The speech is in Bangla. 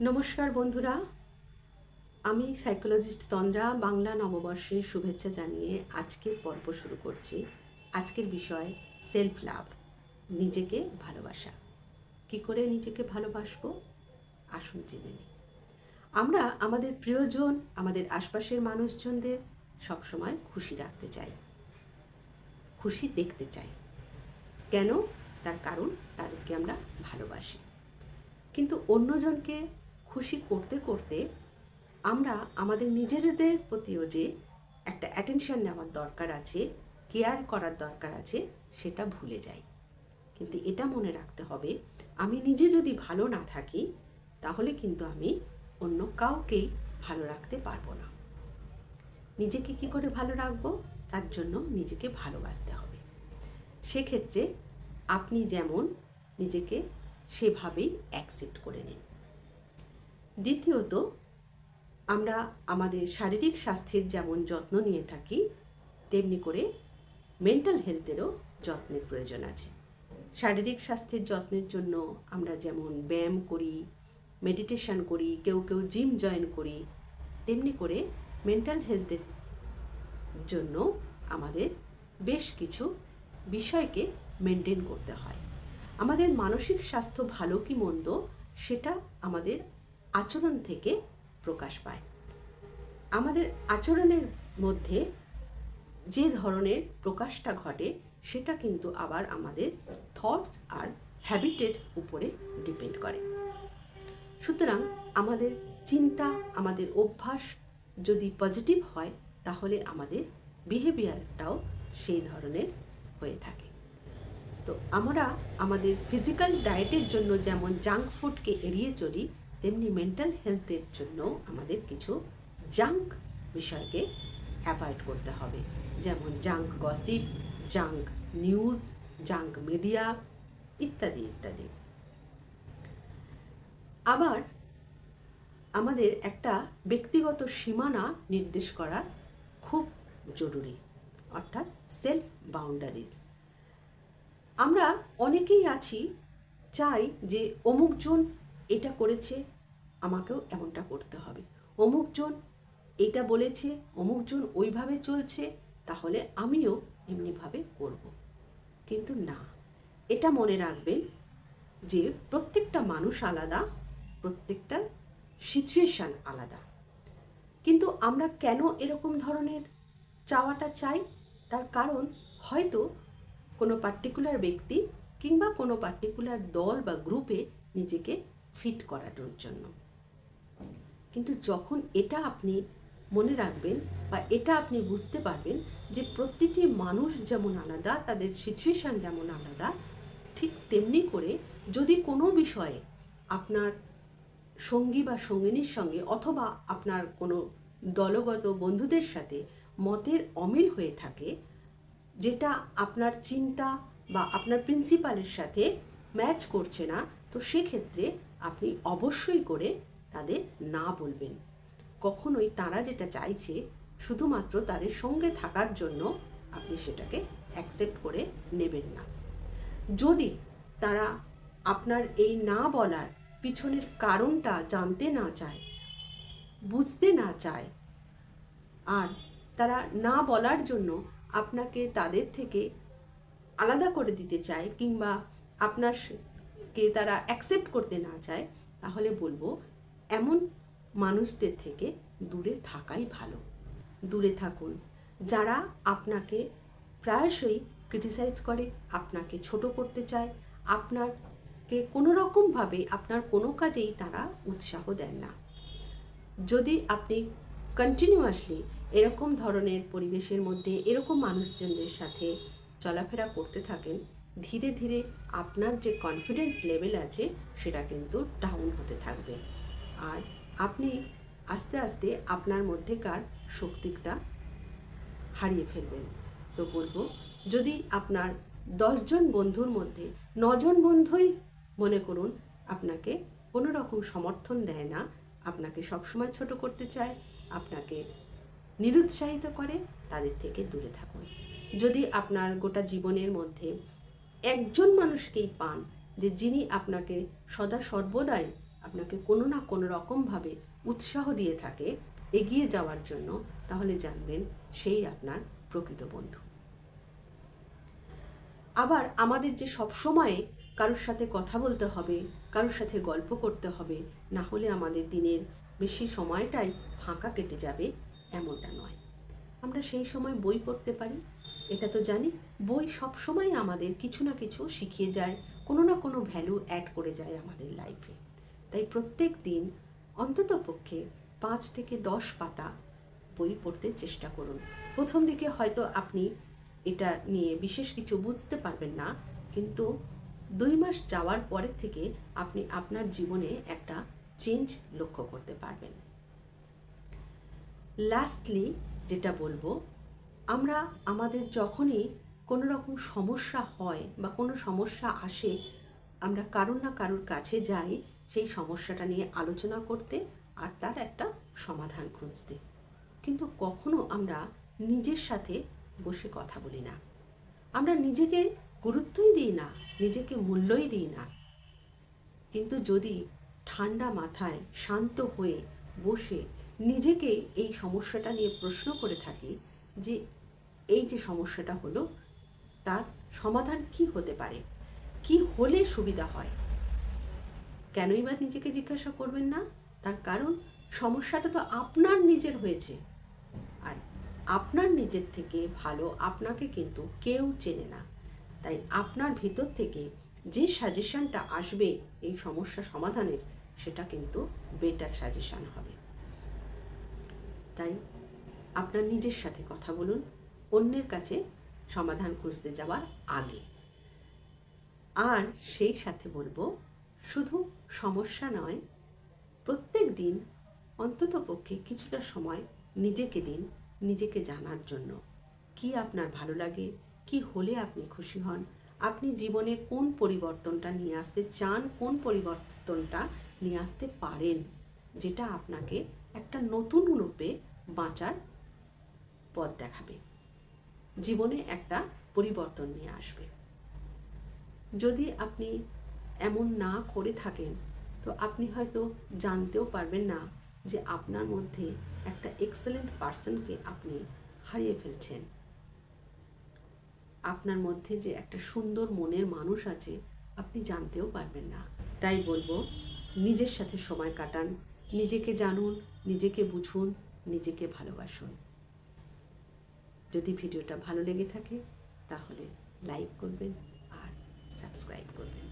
নমস্কার বন্ধুরা, আমি সাইকোলজিস্ট তন্দ্রা বাংলা নববর্ষের শুভেচ্ছা জানিয়ে আজকের পর্ব শুরু করছি। আজকের বিষয় সেলফ লাভ, নিজেকে ভালোবাসা। কি করে নিজেকে ভালোবাসবো আসুন জেনে নিই। আমরা আমাদের প্রিয়জন, আমাদের আশপাশের মানুষজনদের সবসময় খুশি রাখতে চাই, খুশি দেখতে চাই। কেন? তার কারণ তাদেরকে আমরা ভালোবাসি। কিন্তু অন্যজনকে খুশি করতে করতে আমরা আমাদের নিজেদের প্রতিও যে একটা অ্যাটেনশন নেওয়ার দরকার আছে, কেয়ার করার দরকার আছে, সেটা ভুলে যাই। কিন্তু এটা মনে রাখতে হবে, আমি নিজে যদি ভালো না থাকি তাহলে কিন্তু আমি অন্য কাউকেই ভালো রাখতে পারবো না। নিজেকে কি করে ভালো রাখবো? তার জন্য নিজেকে ভালোবাসতে হবে। সেক্ষেত্রে আপনি যেমন নিজেকে সেভাবেই অ্যাকসেপ্ট করে নিন। দ্বিতীয়ত, আমরা আমাদের শারীরিক স্বাস্থ্যের যেমন যত্ন নিয়ে থাকি, তেমনি করে মেন্টাল হেলথেরও যত্নের প্রয়োজন আছে। শারীরিক স্বাস্থ্যের যত্নের জন্য আমরা যেমন ব্যায়াম করি, মেডিটেশন করি, কেউ কেউ জিম জয়েন করি, তেমনি করে মেন্টাল হেলথের জন্য আমাদের বেশ কিছু বিষয়কে মেনটেন করতে হয়। আমাদের মানসিক স্বাস্থ্য ভালো কি মন্দ সেটা আমাদের আচরণ থেকে প্রকাশ পায়। আমাদের আচরণের মধ্যে যে ধরনের প্রকাশটা ঘটে সেটা কিন্তু আবার আমাদের থটস আর হ্যাবিটের উপরে ডিপেন্ড করে। সুতরাং আমাদের চিন্তা, আমাদের অভ্যাস যদি পজিটিভ হয় তাহলে আমাদের বিহেভিয়ারটাও সেই ধরনের হয়ে থাকে। তো আমরা আমাদের ফিজিক্যাল ডায়েটের জন্য যেমন জাঙ্ক ফুডকে এড়িয়ে চলি, তেমনি মেন্টাল হেলথের জন্য আমাদের কিছু জাঙ্ক বিষয়কে অ্যাভয়েড করতে হবে, যেমন junk gossip, junk news, junk media ইত্যাদি ইত্যাদি। আবার আমাদের একটা ব্যক্তিগত সীমানা নির্দেশ করা খুব জরুরি, অর্থাৎ সেলফ বাউন্ডারিজ। আমরা অনেকেই আছি, চাই যে অমুকজন এটা করেছে, আমাকেও এমনটা করতে হবে, অমুকজন এটা বলেছে, অমুকজন ওইভাবে চলছে, তাহলে আমিও এমনিভাবে করব। কিন্তু না, এটা মনে রাখবেন যে প্রত্যেকটা মানুষ আলাদা, প্রত্যেকটা সিচুয়েশান আলাদা। কিন্তু আমরা কেন এরকম ধরনের চাওয়াটা চাই? তার কারণ হয়তো কোনো পার্টিকুলার ব্যক্তি কিংবা কোনো পার্টিকুলার দল বা গ্রুপে নিজেকে ফিট করানোর জন্য। কিন্তু যখন এটা আপনি মনে রাখবেন বা এটা আপনি বুঝতে পারবেন যে প্রতিটি মানুষ যেমন আলাদা, তাদের সিচুয়েশান যেমন আলাদা, ঠিক তেমনি করে যদি কোনো বিষয়ে আপনার সঙ্গী বা সঙ্গিনীর সঙ্গে অথবা আপনার কোনো দলগত বন্ধুদের সাথে মতের অমিল হয়ে থাকে, যেটা আপনার চিন্তা বা আপনার প্রিন্সিপালের সাথে ম্যাচ করছে না, তো সেক্ষেত্রে আপনি অবশ্যই করে তাদের না বলবেন। কখনোই তারা যেটা চাইছে শুধুমাত্র তাদের সঙ্গে থাকার জন্য আপনি সেটাকে অ্যাকসেপ্ট করে নেবেন না। যদি তারা আপনার এই না বলার পিছনের কারণটা জানতে না চায়, বুঝতে না চায়, আর তারা না বলার জন্য আপনাকে তাদের থেকে আলাদা করে দিতে চায় কিংবা আপনাকে তারা অ্যাকসেপ্ট করতে না চায়, তাহলে বলবো এমন মানুষদের থেকে দূরে থাকাই ভালো। দূরে থাকুন। যারা আপনাকে প্রায়শই ক্রিটিসাইজ করে, আপনাকে ছোট করতে চায়, আপনাকে কোনো রকমভাবে আপনার কোনো কাজেই তারা উৎসাহ দেন না। যদি আপনি কন্টিনিউয়াসলি এরকম ধরনের পরিবেশের মধ্যে এরকম মানুষজনদের সাথে চলাফেরা করতে থাকেন, ধীরে ধীরে আপনার যে কনফিডেন্স লেভেল আছে সেটা কিন্তু ডাউন হতে থাকবে, আর আপনি আস্তে আস্তে আপনার মধ্যেকার শক্তিটা হারিয়ে ফেলবেন। তো বলবো, যদি আপনার 10 জন বন্ধুর মধ্যে 9 জন বন্ধুই মনে করুন আপনাকে কোনো রকম সমর্থন দেয় না, আপনাকে সবসময় ছোট করতে চায়, আপনাকে নিরুৎসাহিত করে, তাদের থেকে দূরে থাকুন। যদি আপনার গোটা জীবনের মধ্যে একজন মানুষকেই পান যে যিনি আপনাকে সদা সর্বদাই আপনাকে কোনো না কোনো রকমভাবে উৎসাহ দিয়ে থাকে এগিয়ে যাওয়ার জন্য, তাহলে জানবেন সেই আপনার প্রকৃত বন্ধু। আবার আমাদের যে সবসময় কারোর সাথে কথা বলতে হবে, কারোর সাথে গল্প করতে হবে, না হলে আমাদের দিনের বেশি সময়টাই ফাঁকা কেটে যাবে, এমনটা নয়। আমরা সেই সময় বই পড়তে পারি, এটা তো জানি। বই সবসময় আমাদের কিছু না কিছু শিখিয়ে যায়, কোনো না কোনো ভ্যালু অ্যাড করে যায় আমাদের লাইফে। তাই প্রত্যেক দিন অন্ততপক্ষে 5 থেকে 10 পাতা বই পড়তে চেষ্টা করুন। প্রথম দিকে হয়তো আপনি এটা নিয়ে বিশেষ কিছু বুঝতে পারবেন না, কিন্তু 2 মাস যাওয়ার পরের থেকে আপনি আপনার জীবনে একটা চেঞ্জ লক্ষ্য করতে পারবেন। লাস্টলি যেটা বলবো, আমরা আমাদের যখনই কোনো রকম সমস্যা হয় বা কোনো সমস্যা আসে, আমরা কারোর না কারোর কাছে যাই সেই সমস্যাটা নিয়ে আলোচনা করতে আর তার একটা সমাধান খুঁজতে। কিন্তু কখনো আমরা নিজের সাথে বসে কথা বলি না, আমরা নিজেকে গুরুত্বই দিই না, নিজেকে মূল্যই দিই না। কিন্তু যদি ঠান্ডা মাথায় শান্ত হয়ে বসে নিজেকে এই সমস্যাটা নিয়ে প্রশ্ন করে থাকি যে এই যে সমস্যাটা হলো তার সমাধান কি হতে পারে, কি হলে সুবিধা হয়, কেনই বা নিজেকে জিজ্ঞাসা করবেন না? তার কারণ সমস্যাটা তো আপনার নিজের হয়েছে, আর আপনার নিজের থেকে ভালো আপনাকে কিন্তু কেউ চেনে না। তাই আপনার ভিতর থেকে যে সাজেশনটা আসবে এই সমস্যা সমাধানের, সেটা কিন্তু বেটার সাজেশন হবে। তাই আপনার নিজের সাথে কথা বলুন অন্যের কাছে সমাধান খুঁজতে যাওয়ার আগে। আর সেই সাথে বলবো, শুধু সমস্যা নয়, প্রত্যেক দিন অন্ততপক্ষে কিছুটা সময় নিজেকে দিন নিজেকে জানার জন্য। কি আপনার ভালো লাগে, কি হলে আপনি খুশি হন, আপনি জীবনে কোন পরিবর্তনটা নিয়ে আসতে চান, কোন পরিবর্তনটা নিয়ে আসতে পারেন, যেটা আপনাকে একটা নতুন রূপে বাঁচার পথ দেখাবে, জীবনে একটা পরিবর্তন নিয়ে আসবে। যদি আপনি এমন না করে থাকেন তো আপনি হয়তো জানতেও পারবেন না যে আপনার মধ্যে একটা এক্সেলেন্ট পার্সনকে আপনি হারিয়ে ফেলছেন। আপনার মধ্যে যে একটা সুন্দর মনের মানুষ আছে আপনি জানতেও পারবেন না। তাই বলবো, নিজের সাথে সময় কাটান, নিজেকে জানুন, নিজেকে বুঝুন, নিজেকে ভালোবাসুন। যদি ভিডিওটা ভালো লেগে থাকে তাহলে লাইক করবেন আর সাবস্ক্রাইব করবেন।